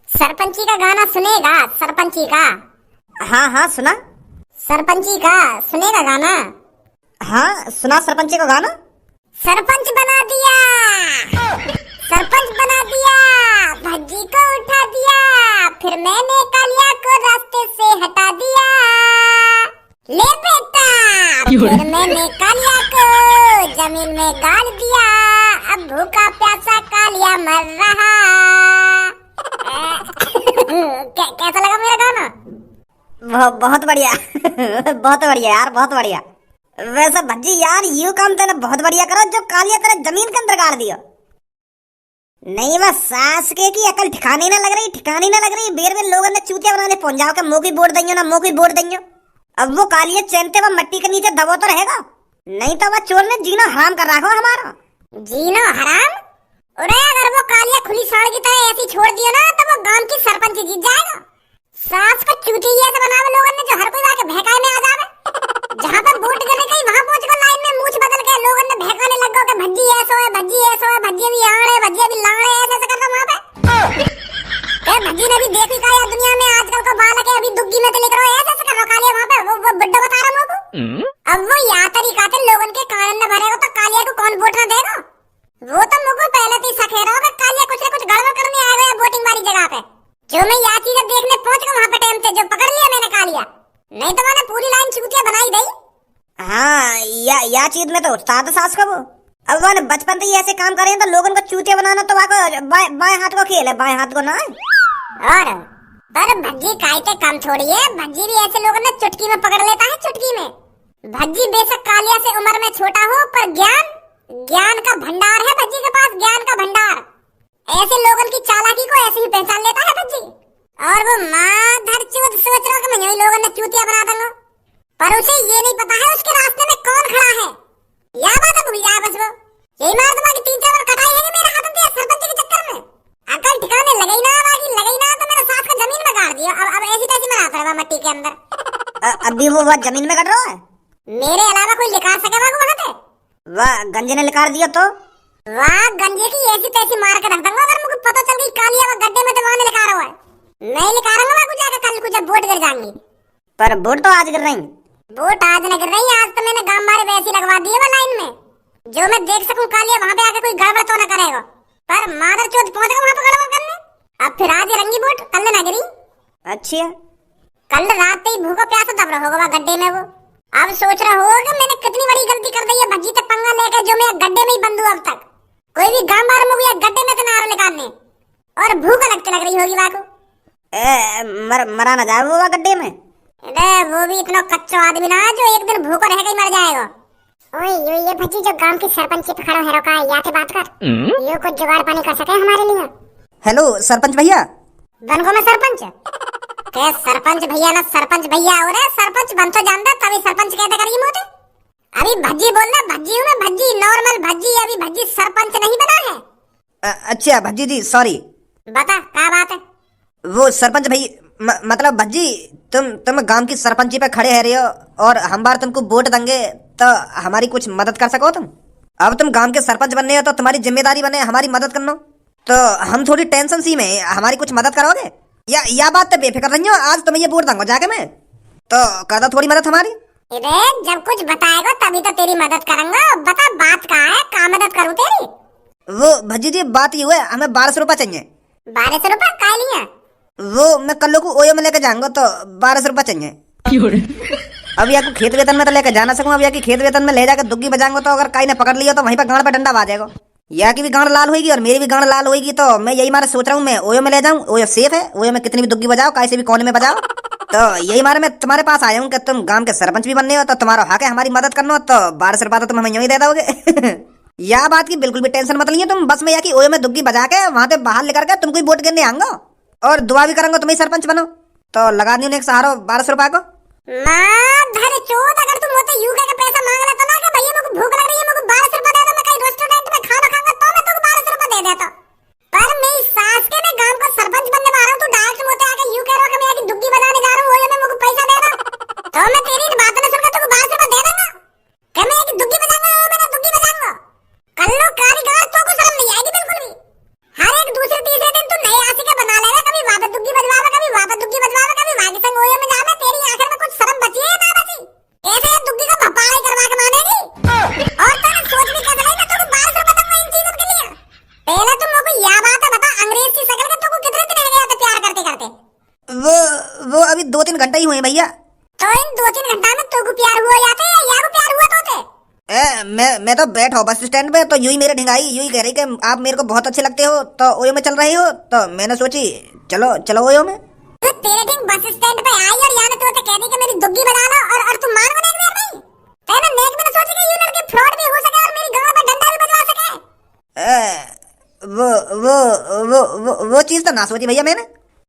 सरपंची का गाना सुनेगा? सरपंची का? हाँ हाँ सुना। सरपंची का सुनेगा गाना? हाँ सुना सरपंची का गाना। सरपंच बना दिया, सरपंच बना दिया, भज्जी को उठा दिया, फिर मैंने कालिया को रास्ते से हटा दिया। ले बेटा, फिर मैंने कालिया को जमीन में गाड़ दिया, अब भूखा प्यासा कालिया मर रहा। कैसा लगा मेरा गाना? बहुत बढ़िया बहुत बढ़िया यार, बहुत बढ़िया। वैसे भज्जी यार यू काम तेने बहुत बढ़िया करो जो कालिया तेरे जमीन के अंदर गाड़ दियो। नहीं बस सास के की अकल ठिकाने ना लग रही, ठिकाने ना लग रही। बेर में लोगों ने चूतिया बनाने पहुंच जाओ के मुंह की बोर्ड देंगे ना, मुंह की बोर्ड देंगे। अब वो कालिया चैनते हुए मट्टी के नीचे दबो तो रहेगा, नहीं तो वह चोर ने जीना हराम कर रखा हमारा। जीना हराम? अरे अगर वो कालिया खुली साड़ की तरह ऐसी छोड़ दिया ना तो वो गांव की सरपंच जीत जाएगा। सास को चूती ऐसे बनावे लोगों ने जो हर कोई आके भहकाए में आ जावे। जहाँ पर वोट करने गई वहाँ पहुँच कर लाइन में मूछ बदल के लोगों ने भहकाने लग गए कि भज्जी ऐसो है, भज्जी ऐसो है, भज्जी भी आड़े, भज्जी भी लाड़े, ऐसे कर रहा वहाँ पे। भज्जी ने भी देखी का यार दुनिया में आजकल को बालक है अभी दुग्गी में तो लेकर ऐसे कर रहा कालिया वहाँ पे। वो बुड्ढा बता रहा मुझको। अब वो या तरीका से लोगों के कान न भरेगा तो कालिया को कौन वोट न देगा? वो तो मुझको पहले से सखे रहा होगा कालिया कुछ न कुछ गड़बड़ करने आया है वोटिंग वाली जगह पे। जो मैं या चीजें देखने पहुंच गया वहाँ पे टाइम से जो पकड़ लिया मैंने कालिया, नहीं तो मैंने पूरी लाइन चूतिया बनाई दी। हाँ या चीज में तो उस्ताद सास का वो। अब वो बचपन से ही ऐसे काम करें तो लोगों को चूतिया बनाना तो बाएं हाथ को खेल है, बाएं हाथ को ना। और पर भज्जी कायते कम छोड़ी है, भज्जी भी ऐसे लोगों ने चुटकी में पकड़ लेता है, चुटकी में। भज्जी बेशक कालिया से उम्र में छोटा हो पर ज्ञान का भंडार है भज्जी के पास, ज्ञान का भंडार। ऐसे लोगों की चालाकी को ऐसे ही पहचान लेता है भज्जी। और वो माधर चूत सोच रहा कि मैं यही लोगों ने चूतिया बना दूंगा, पर उसे ये नहीं पता है उसके रास्ते में कौन खड़ा है। यह बात भूल जाए बस वो। यही मार तुम्हारी 3-4 बार कटाई है मेरे हाथों से सरपंच के चक्कर में। अकल ठिकाने लगई ना तो मेरा सास का जमीन में गाड़ दिया। अब ऐसी तैसी में आता है मट्टी के अंदर। अभी वो जमीन में कट रहा है। मेरे अलावा कोई लिखा सकेगा वहाँ पे? वह गंजे ने लिखा दिया तो वाह गंजे की ऐसी तैसी मार के रख दूंगा अगर मुझे पता चल गई कालिया वो गड्ढे में तो वहाँ लिखा रहा है। मैं लिखा रहा हूँ जाकर कल को जब वोट गिर जाएंगी। पर वोट तो आज गिर रही। वोट आज न गिर रही, आज तो मैंने गांव मारे वैसी लगवा दिए वो लाइन में जो मैं देख सकूं कालिया वहाँ पे आके कोई गड़बड़ तो न करेगा। पर मादर चौथ पहुँच गया वहाँ पे गड़बड़ करने। अब फिर आज रंगी वोट कल न गिरी। अच्छी है। कल रात ही भूखा प्यासा दब रहा होगा गड्ढे में वो। अब सोच रहा होगा मैंने कितनी बड़ी गलती कर दी है भज्जी से पंगा लेकर जो मैं गड्ढे में ही बंद हूँ। अब तक कोई भी गांव मार मुझे गड्ढे में तो ना निकालने और भूख लगती लग रही होगी वाको। मरा ना जाए वो गड्ढे में। अरे वो भी इतना कच्चा आदमी ना जो एक दिन भूखा रह के मर जाएगा। ओए ये भज्जी जो गांव की सरपंच पे खड़ा है रोका या के बात कर। ये कुछ जुगाड़ पानी कर सके हमारे लिए। हेलो सरपंच भैया। बन को मैं सरपंच के सरपंच भैया ना सरपंच भैया और सरपंच बन तो जानता तभी सरपंच कहते करिए मोटे। अभी भज्जी बोलना भज्जी हूँ मैं, भज्जी नॉर्मल भज्जी, अभी भज्जी सरपंच नहीं बना है। अच्छा भज्जी जी सॉरी। बता क्या बात है? वो सरपंच भाई मतलब भज्जी तुम गांव की सरपंची पे खड़े है रहे हो और हम बार तुमको वोट देंगे तो हमारी कुछ मदद कर सको तुम। अब तुम गांव के सरपंच बनने हो तो तुम्हारी जिम्मेदारी बने हमारी मदद करना। तो हम थोड़ी टेंशन सी में हमारी कुछ मदद करोगे या बात तो बेफिक्र रही हो। आज तुम्हें ये वोट दूंगा जाके मैं, तो कर दो थोड़ी मदद हमारी। जब कुछ बताएगा तभी तो तेरी मदद करूंगा। बता बात कहाँ है, कहाँ मदद करूँ तेरी? वो भज्जी जी बात ये हुआ है हमें 1200 रुपए चाहिए। 1200 रुपए काय लिया? वो मैं कल को ओयो में लेके जाऊंगा तो 1200 रुपए चाहिए। अब या को खेत वेतन में तो लेके जाना सकूं। अब या की खेत वेतन में ले जाकर दुग्गी बजाऊंगा तो अगर कहीं ने पकड़ लिया तो वहीं पर गांड पे डंडा बाजेगा। या की भी गांड लाल होगी और मेरी भी गांड लाल होगी। तो मैं यही मारे सोच रहा हूँ मैं ओयो में ले जाऊँ। ओयो सेफ है, ओयो में कितनी भी दुग्गी बजाओ कैसे भी कोने में बजाओ। तो यही मारे मैं तुम्हारे पास आया हूँ कि तुम गांव के सरपंच भी बनने हो तो तुम्हारा हक है हमारी मदद करना। तो 1200 रुपया तो तुम हमें यूं ही दे दोगे। या बात की बिल्कुल भी टेंशन मत लीजिए तुम। बस मैं या की ओयो में दुग्गी बजा के वहां से बाहर लेकर के तुमको वोट गिरने आऊंगा और दुआ भी करूंगा तुम्हें सरपंच बनो। तो लगा दी एक सहारा 1200 रुपया को। अगर तुम होते यूके का पैसा मांग रहे तो ना कि भैया मुझे भूख लग रही है मुझे 1200 रुपया दे दो, मैं कहीं रेस्टोरेंट में खाना खाऊंगा तो मैं तुमको 1200 रुपया दे देता। पर मैं इस सास के मैं गांव का सरपंच बनने वाला हूं, तू डायरेक्ट मुझे आके यूं कह रहा कि मैं आके दुग्गी बनाने जा रहा हूं, वो मैं मुझे पैसा दे रहा। तो मैं तेरी बात न सुनकर तुमको 1200 रुपया दे दूंगा कि मैं एक दुग्गी बजाऊंगा और मैं दुग्गी बजाऊंगा। कल लो कारीगर तो को शर्म नहीं आएगी बिल्कुल भी। हर एक दूसरे तीसरे दिन तू नए आशिक बना लेगा, कभी नहीं भैया। तो इन 2-3 घंटा में तुमको प्यार हुआ जाते या याको प्यार हुआ तोते? मैं तो बैठा बस स्टैंड पे, तो यूं ही मेरे ढिंगाई यूं ही कह रही कि आप मेरे को बहुत अच्छे लगते हो, तो ओयो में चल रही हो, तो मैंने सोची चलो चलो ओयो में। तो तेरे ठीक बस स्टैंड पे आई और याने तो कह दी कि मेरी दुग्गी बजा लो और तुम मान बने एक नहीं। तेरे नेक में सोच के ये लड़के फ्रॉड भी हो सके और मेरी गांव में डंडा भी बजवा सके। वो चीज तो ना सोची भैया मैंने।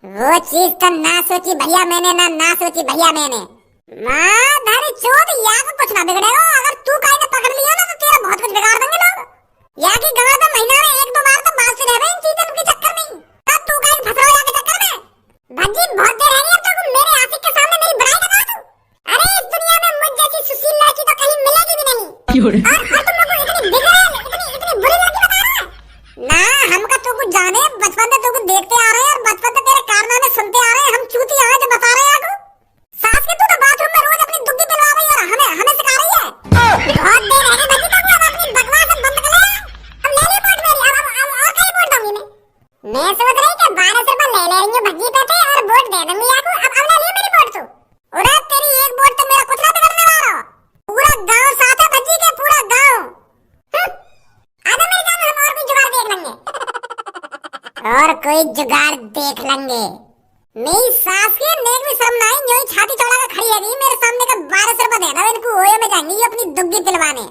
वो चीज तो ना सोची भैया मैंने ना सोची भैया मैंने। मां धारी चोट या को कुछ ना बिगड़ेगा, अगर तू काई ने पकड़ लिया ना तो तेरा बहुत कुछ बिगाड़ देंगे लोग। या की गांव में महीना में 1-2 बार तो बात से रह इन चीजों के चक्कर में, तब तू काई फंस रहा के चक्कर में। भज्जी बहुत देर है अब तो मेरे आशिक के सामने मेरी बड़ाई लगा तू। अरे इस दुनिया में मुझ जैसी सुशील लड़की तो कहीं मिलेगी भी नहीं। और तुम लोग इतनी बिगड़ैल इतनी बुरी लड़की बता रहे हो ना। हमका तो कुछ जाने, बचपन से तो कुछ देखते आ रहे हैं और बचपन से तेरे कारनामे सुनते आ रहे हैं। हम चूती आज बता रहे हैं आपको। सास के तू तो बाथरूम में रोज अपनी दुग्गी पिलवा रही है और हमें सिखा रही है। बहुत देर है भज्जी तक, अब अपनी बकवास बंद कर ले। अब ले रिपोर्ट मेरी, अब और कहीं रिपोर्ट दूंगी मैं सोच रही कि 1200 रुपए ले रही हूं भज्जी पे थे और वोट दे दूंगी आपको। अब ले मेरी वोट तू। अरे तेरी एक वोट तो मेरा कुछ ना बिगड़ने वाला। पूरा गांव साथ है भज्जी के, पूरा गांव। आजा मेरी जान, हम और कोई जुगाड़ देख लेंगे। और कोई जुगाड़ देख लेंगे। मेरी सास की नेक भी शर्म नहीं, जो छाती चौड़ा के खड़ी है मेरे सामने का 1200 रुपए दे दो इनको, ओयो में जाएंगी अपनी दुग्गी पिलवाने।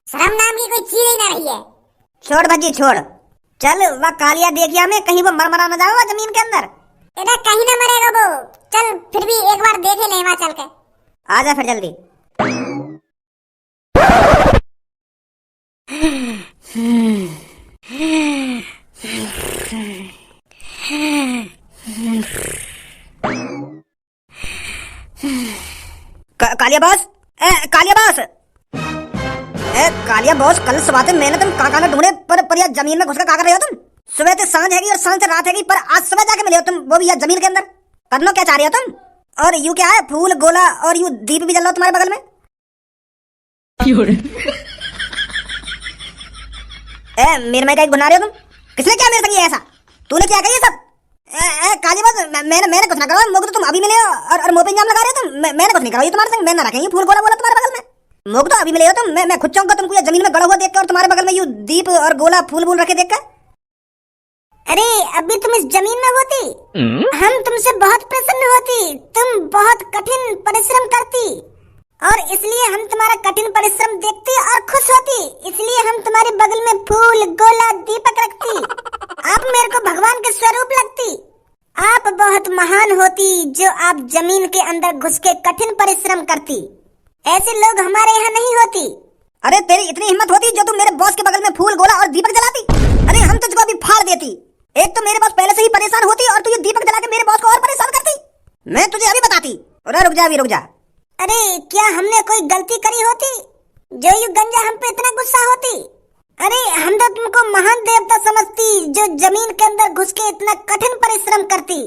शर्म नाम की कोई चीज ही ना रही है। छोड़ भज्जी छोड़, चल वह कालिया देखिया में कहीं वो मरमरा न जाओ जमीन के अंदर। इधर कहीं ना मरेगा वो। चल फिर भी एक बार देख ही ले वहां चल के। आजा फिर जल्दी। Kaliya boss, Kaliya boss, Kaliya boss, कल सुबह से मैंने तुम काका ने ढूंढे पर यार जमीन में घुस कर का कर रहे हो तुम? सुबह से सांझ हैगी और सांझ से रात हैगी, पर आज सुबह जाके मिले हो तुम, वो भी यार जमीन के अंदर। करना क्या चाह रहे हो तुम? और यू क्या है, फूल गोला और यू दीप भी जल रहा हो तुम्हारे बगल में। मेरे में क्या गुना रहे हो तुम? किसने क्या मेरे संग ऐसा? तूने क्या कही सब? काली बात, मैंने कुछ ना करा। मोक तो तुम अभी मिले हो और मुंह पे इंजाम लगा रहे हो तुम। मैंने कुछ नहीं करा तुम्हारे संग। मैं ना रखेंगे फूल गोला बोला तुम्हारे बगल में। मोक तो अभी मिले हो तुम। मैं खुद चाहूंगा तुमको जमीन में गड़ा हुआ देख कर और तुम्हारे बगल में यू दीप और गोला फूल फूल रखे देख कर। अरे अभी तुम इस जमीन में होती, हम तुमसे बहुत प्रसन्न होती। तुम बहुत कठिन परिश्रम करती और इसलिए हम तुम्हारा कठिन परिश्रम देखती और खुश होती। इसलिए हम तुम्हारे बगल में फूल गोला दीपक रखती। आप मेरे को भगवान के स्वरूप लगती। आप बहुत महान होती जो आप जमीन के अंदर घुस के कठिन परिश्रम करती। ऐसे लोग हमारे यहाँ नहीं होती। अरे तेरी इतनी हिम्मत होती जो तुम मेरे बॉस के बगल में फूल गोला और दीपक जलाती? अरे हम तुझको अभी फाड़ देती। एक तो मेरे बॉस पहले से ही परेशान होती और तू ये दीपक जला के मेरे बॉस को और परेशान करती। मैं तुझे अभी बताती। अरे रुक जा, अभी रुक जा। अरे क्या हमने कोई गलती करी होती जो ये गंजा हम पे इतना गुस्सा होती? अरे हम तो तुमको महान देवता समझती जो जमीन के अंदर घुस के इतना कठिन परिश्रम करती।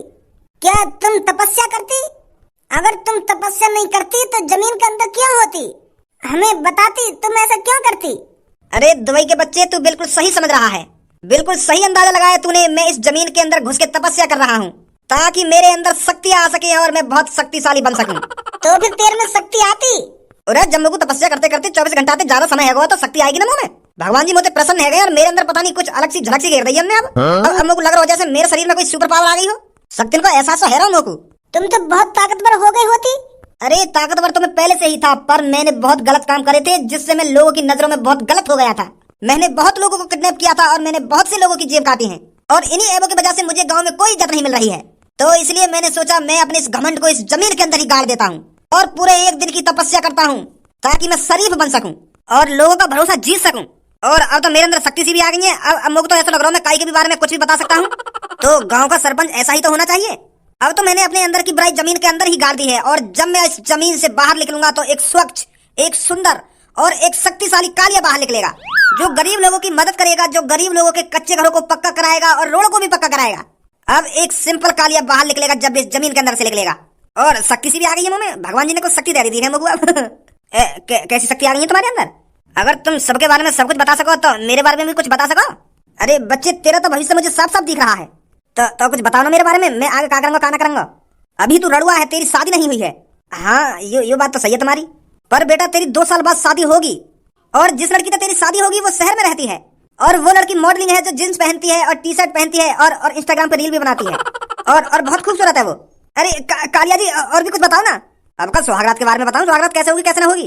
क्या तुम तपस्या करती? अगर तुम तपस्या नहीं करती तो जमीन के अंदर क्यों होती? हमें बताती तुम ऐसा क्यों करती? अरे दुबई के बच्चे, तू बिल्कुल सही समझ रहा है। बिल्कुल सही अंदाजा लगाया तूने। मैं इस जमीन के अंदर घुस के तपस्या कर रहा हूँ ताकि मेरे अंदर शक्ति आ सके और मैं बहुत शक्तिशाली बन सकूं। तो फिर तेरे में शक्ति आती? अरे जब मेरे को तपस्या करते करते 24 घंटा से ज्यादा समय है तो शक्ति आएगी ना मुंह में। भगवान जी मुझे प्रसन्न है गए और मेरे अंदर पता नहीं कुछ अलग सी झलक सी गिर रही है हमने। अब मेरे को लग रहा हो जैसे मेरे शरीर में कोई सुपर पावर आ गई हो। शक्ति को एहसास है रहा हूँ। तुम तो बहुत ताकतवर हो गई होती। अरे ताकतवर तो मैं पहले से ही था, पर मैंने बहुत गलत काम करे थे जिससे मैं लोगों की नजरों में बहुत गलत हो गया था। मैंने बहुत लोगों को किडनैप किया था और मैंने बहुत से लोगों की जेब काटी है और इन्हीं ऐबों की वजह से मुझे गांव में कोई इज्जत नहीं मिल रही है। तो इसलिए मैंने सोचा मैं अपने इस घमंड को इस जमीन के अंदर ही गाड़ देता हूँ और पूरे 1 दिन की तपस्या करता हूँ ताकि मैं शरीफ बन सकूं और लोगों का भरोसा जीत सकूं। और अब तो मेरे अंदर शक्ति सी भी आ गई है। अब मुझे तो ऐसा लग रहा है मैं काई के भी बारे में कुछ भी बता सकता हूँ। तो गाँव का सरपंच ऐसा ही तो होना चाहिए। अब तो मैंने अपने अंदर की बुराई जमीन के अंदर ही गाड़ दी है और जब मैं इस जमीन से बाहर निकलूंगा तो एक स्वच्छ, एक सुंदर और एक शक्तिशाली कालिया बाहर निकलेगा जो गरीब लोगों की मदद करेगा, जो गरीब लोगों के कच्चे घरों को पक्का कराएगा और रोड को भी पक्का कराएगा। अब एक सिंपल कालिया बाहर निकलेगा जब इस जमीन के अंदर से निकलेगा। और शक्ति सी भी आ गई है मुंह में। भगवान जी ने कुछ शक्ति दे दी है मुझे। कैसी शक्ति आ गई है तुम्हारे अंदर? अगर तुम सबके बारे में सब कुछ बता सको तो मेरे बारे में भी कुछ बता सको। अरे बच्चे, तेरा तो भविष्य मुझे साफ साफ दिख रहा है। तो कुछ बताओ ना मेरे बारे में। मैं आगे क्या करूंगा क्या ना करूंगा। अभी तू रड़ुआ है, तेरी शादी नहीं हुई है हाँ यो बात तो सही है तुम्हारी, पर बेटा तेरी 2 साल बाद शादी होगी, और जिस लड़की से तेरी शादी होगी वो शहर में रहती है, और वो लड़की मॉडलिंग है जो जींस पहनती है और टी शर्ट पहनती है और इंस्टाग्राम पे रील भी बनाती है, और बहुत खूबसूरत है वो। अरे कालिया जी और भी कुछ बताओ ना। अब कल सुहागरात के बारे में बताऊं, सुहागरात कैसे होगी कैसे ना होगी।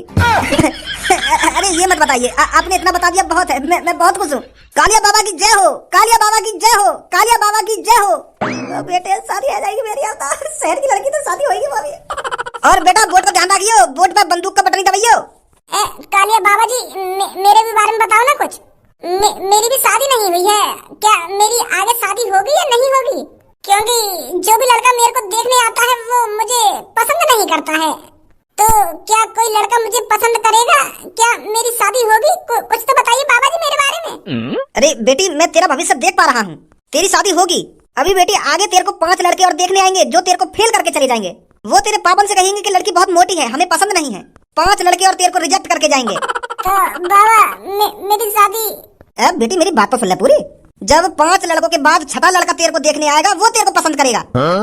अरे ये मत बताइए, आपने इतना बता दिया बहुत है, मैं बहुत खुश हूँ। कालिया बाबा की जय हो, कालिया बाबा की जय हो, कालिया बाबा की जय हो। तो बेटे शादी आ जाएगी मेरी, अब शहर की लड़की तो शादी होगी भाभी। और बेटा बोट का ध्यान रखियो, बोट पे बंदूक का बटन नहीं दबाइयो। कालिया बाबा जी मेरे भी बारे में बताओ ना कुछ। मेरी भी शादी नहीं हुई है, क्या मेरी आगे शादी होगी या नहीं होगी? क्योंकि जो भी लड़का मेरे को देखने आता है वो मुझे पसंद नहीं करता है, तो क्या कोई लड़का मुझे पसंद करेगा? क्या मेरी शादी होगी? कुछ तो बताइए बाबा जी मेरे बारे में। अरे बेटी मैं तेरा भविष्य देख पा रहा हूँ, तेरी शादी होगी। अभी बेटी आगे तेरे को 5 लड़के और देखने आएंगे जो तेरे को फेल करके चले जाएंगे। वो तेरे पापन से कहेंगे कि लड़की बहुत मोटी है, हमें पसंद नहीं है। 5 लड़के और तेरे को रिजेक्ट करके जाएंगे। तो बाबा मेरी शादी। बेटी मेरी बात तो सुन ले पूरी। जब 5 लड़कों के बाद 6वां लड़का तेरे को देखने आएगा वो तेरे को पसंद करेगा।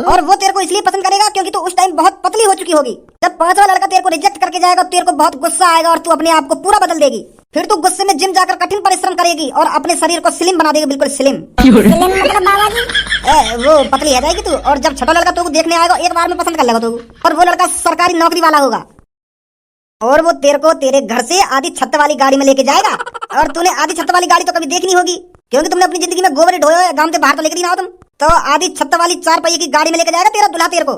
और वो तेरे को इसलिए पसंद करेगा क्योंकि तू उस टाइम बहुत पतली हो चुकी होगी। जब 5वां लड़का तेरे को रिजेक्ट करके जाएगा तेरे को बहुत गुस्सा आएगा और तू अपने आप को पूरा बदल देगी। फिर तू गुस्से में जिम जाकर कठिन परिश्रम करेगी और अपने शरीर को स्लिम बना देगी, बिल्कुल स्लिम। मतलब बाबा जी वो पतली हो जाएगी तू, और जब 6वां लड़का तू देखने आएगा एक बार में पसंद कर लेगा तू। और वो लड़का सरकारी नौकरी वाला होगा और वो तेरे को तेरे घर से आधी छत वाली गाड़ी में लेके जाएगा। और तूने आधी छत वाली गाड़ी तो कभी देखी नहीं होगी क्योंकि तुमने अपनी जिंदगी में गोबर ढोया है, गांव से बाहर तो लेकर नहीं आओ तुम। तो आधी छत वाली 4 पहिए की गाड़ी में लेके जाएगा तेरा दुल्हा तेरे को।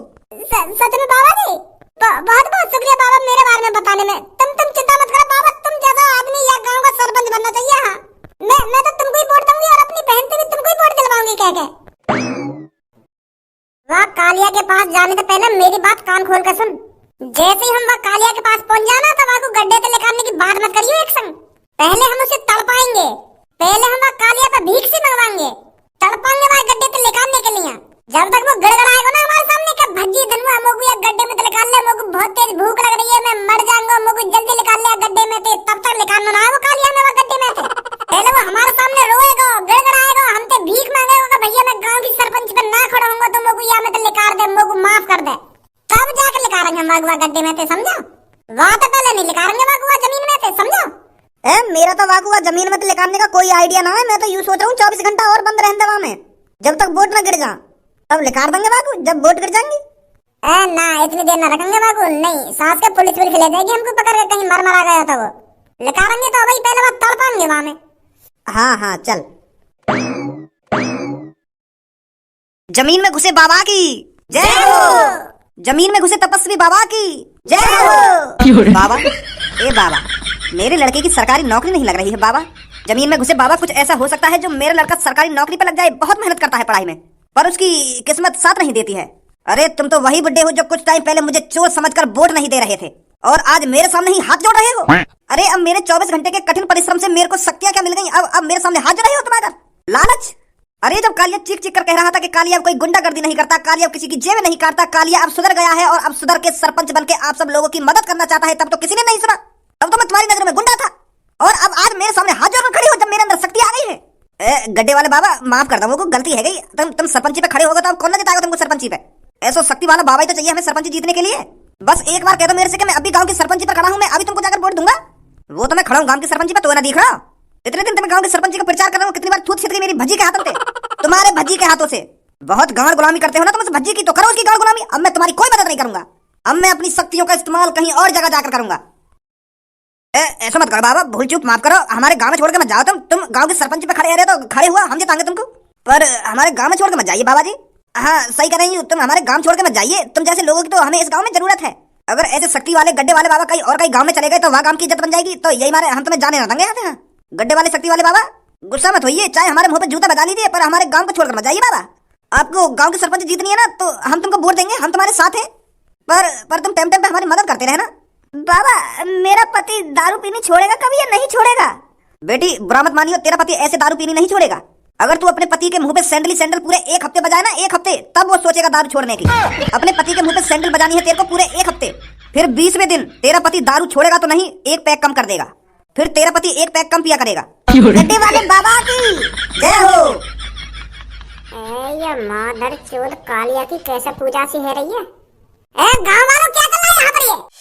सच में बाबा जी बहुत बहुत शुक्रिया बाबा मेरे बारे में बताने में। तुम चिंता मत करो बाबा, तुम जैसा आदमी या गांव का सरपंच बनना चाहिए। हाँ मैं तो तुमको ही वोट दूंगी और अपनी बहन से भी तुमको ही वोट दिलवाऊंगी कह के। वहाँ कालिया के पास जाने से पहले मेरी बात कान खोल कर सुन। जैसे ही हम वहाँ कालिया के पास पहुँच जाना तो वहाँ को गड्ढे से निकालने की बात मत करियो एक संग। पहले हम उसे तड़पाएंगे, पहले हम वहाँ कालिया पे भीख से मंगवाएंगे, तड़पाएंगे वहाँ गड्ढे से निकालने के लिए। जब तक वो गड़गड़ाएगा ना हमारे सामने क्या भज्जी धनुआ मोगू या गड्ढे में तो निकाल ले, मोगू बहुत तेज भूख लग रही है, मैं मर जाऊंगा, मोगू जल्दी निकाल ले गड्ढे में से। तब तक निकालना ना है वो कालिया में वो गड्ढे में से। पहले वो हमारे सामने रोएगा, गड़गड़ाएगा, हमसे भीख मांगेगा कि भैया मैं गांव की सरपंच पे ना खड़ा होऊंगा तो मोगू या मैं तो निकाल दे, मोगू माफ कर दे। तब जाकर निकालेंगे हम वागुआ गड्ढे में से, समझो? वहाँ तो पहले नहीं निकालेंगे वागुआ जमीन में से, समझो? मेरा तो वागुआ जमीन में निकालने का कोई आइडिया ना है। मैं तो यूं सोच रहा हूँ 24 घंटा और बंद रहने वहाँ में, जब तक बोट न गिर जा तब निकाल देंगे वागु, जब बोट गिर जाएंगी। ना इतनी देर ना रखेंगे वागु, नहीं सास के पुलिस ले जाएगी हमको पकड़ के, कहीं मर मरा गया था वो। निकालेंगे तो भाई पहले बात तड़पाएंगे वहाँ में। हाँ चल। जमीन में घुसे बाबा की जय हो, जमीन में घुसे तपस्वी बाबा की जय हो। बाबा बाबा मेरे लड़के की सरकारी नौकरी नहीं लग रही है बाबा। जमीन में घुसे बाबा कुछ ऐसा हो सकता है जो मेरा लड़का सरकारी नौकरी पर लग जाए। बहुत मेहनत करता है पढ़ाई में पर उसकी किस्मत साथ नहीं देती है। अरे तुम तो वही बुड्ढे हो जो कुछ टाइम पहले मुझे चोर समझकर वोट नहीं दे रहे थे और आज मेरे सामने ही हाथ जोड़ रहे हो। अरे अब मेरे 24 घंटे के कठिन परिश्रम से मेरे को शक्तियां क्या मिल गई, अब मेरे सामने हाथ जोड़ रहे हो तुम्हारा लालच। अरे जब कालिया चीख चीख कर कह रहा था कि कालिया कोई गुंडागर्दी नहीं करता, कालिया किसी की जेब नहीं काटता, कालिया अब सुधर गया है और अब सुधर के सरपंच बनके आप सब लोगों की मदद करना चाहता है, तब तो किसी ने नहीं सुना। अब तो मैं तुम्हारी नजरों में गुंडा था और अब आज मेरे सामने हाथ जोड़कर खड़ी हो जब मेरे अंदर शक्ति आ गई है। गड्ढे वाले बाबा माफ कर दो, वो गलती है गई। तुम सरपंची पे खड़े होगे तो अब कौन ना जिताएगा तुमको सरपंची पे? ऐसा शक्ति वाला बाबा ही तो चाहिए हमें सरपंची जीतने के लिए। बस एक बार कह दो मेरे से कि मैं अभी गांव की सरपंची पर खड़ा हूं, मैं अभी तुमको जाकर वोट दूंगा। वो तो मैं खड़ा हूं गांव की सरपंची पे, तो ना दिख रहा। इतने दिन तुम्हें गांव की सरपंची का प्रचार कर रहा हूं, कितनी बार थूत छिट गई मेरी भज्जी के हाथों से, तुम्हारे भज्जी के हाथों से। बहुत गांड गुलामी करते हो ना तुम उस भज्जी की, तो करो उसकी गांड गुलामी। अब मैं तुम्हारी कोई मदद नहीं करूंगा, अब मैं अपनी शक्तियों का इस्तेमाल कहीं और जगह जाकर करूंगा। ऐसा मत करो बाबा, भूल चूक माफ करो, हमारे गांव में छोड़ के मत जाओ। तुम गांव के सरपंच पे खड़े रहे तो खड़े हुआ हम जिताएंगे तुमको, पर हमारे गांव में छोड़ के मत जाइए बाबा जी। हाँ सही कह रही हूँ, तुम हमारे गांव छोड़ के मत जाइए। तुम जैसे लोगों की तो हमें इस गांव में जरूरत है। अगर ऐसे शक्ति वाले गड्ढे वाले बाबा कहीं और कहीं गांव में चले गए तो वहाँ गांव की इज्जत बन जाएगी। तो यही मारे हम तुम्हें जाने ना देंगे यहाँ। गड्ढे वाले शक्ति वाले बाबा गुस्सा मत होइए, चाहे हमारे मुंह पे जूता बजा लीजिए, पर हमारे गांव को छोड़कर मत जाइए बाबा। आपको गांव की सरपंच जीतनी है ना तो हम तुमको वोट देंगे, हम तुम्हारे साथ हैं, पर तुम टाइम टाइम पे हमारी मदद करते रहे ना। बाबा मेरा पति दारू पीनी छोड़ेगा कभी या नहीं छोड़ेगा? बेटी बुरा मत मानियो, तेरा पति ऐसे दारू पीनी नहीं छोड़ेगा। अगर तू अपने पति के मुंह पे सैंडल पूरे 1 हफ्ते बजाए ना, 1 हफ्ते, तब वो सोचेगा दारू छोड़ने की। अपने पति के मुंह पे सैंडल बजानी है तेरे को पूरे 1 हफ्ते, फिर 20वें दिन तेरा पति दारू छोड़ेगा तो नहीं, 1 पैक कम कर देगा, फिर तेरा पति 1 पैक कम पिया करेगा। गड्ढे वाले बाबा की जय हो। ये माधर चोद कालिया की कैसे पूजा सी है रही है। गाँव वालों क्या कर रहे यहाँ पर ये